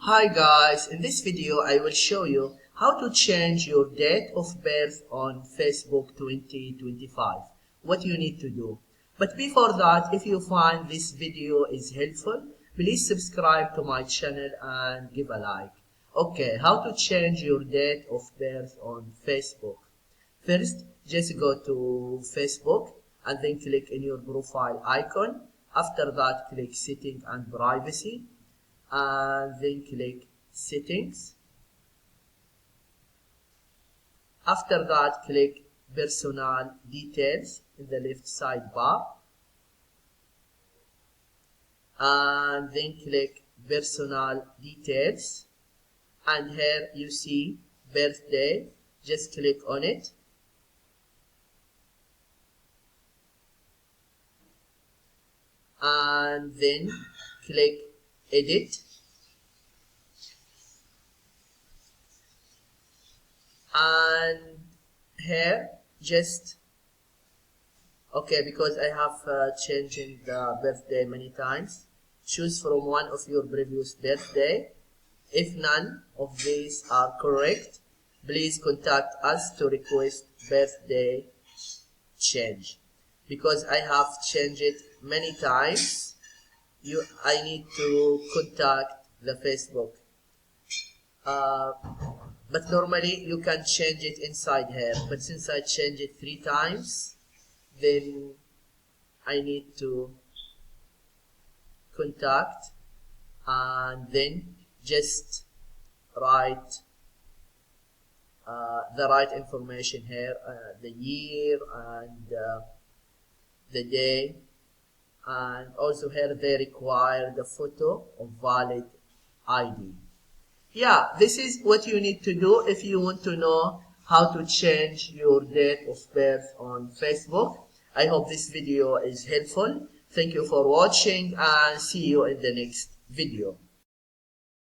Hi guys, in this video I will show you how to change your date of birth on Facebook 2025. What you need to do. But before that, if you find this video is helpful, please subscribe to my channel and give a like. Okay, how to change your date of birth on Facebook. First, just go to Facebook and then click in your profile icon. After that, click Settings and Privacy. And then click Settings. After that, click Personal Details in the left sidebar, and then click Personal Details, and here you see birthday. Just click on it, and then click Edit. And here just because I have changing the birthday many times, choose from one of your previous birthday. If none of these are correct, please contact us to request birthday change. Because I have changed it many times, I need to contact the Facebook. But normally you can change it inside here, but since I changed it 3 times, then I need to contact and then just write the right information here, the year and the day, and also here they require the photo of valid ID. Yeah, this is what you need to do if you want to know how to change your date of birth on Facebook. I hope this video is helpful. Thank you for watching and see you in the next video.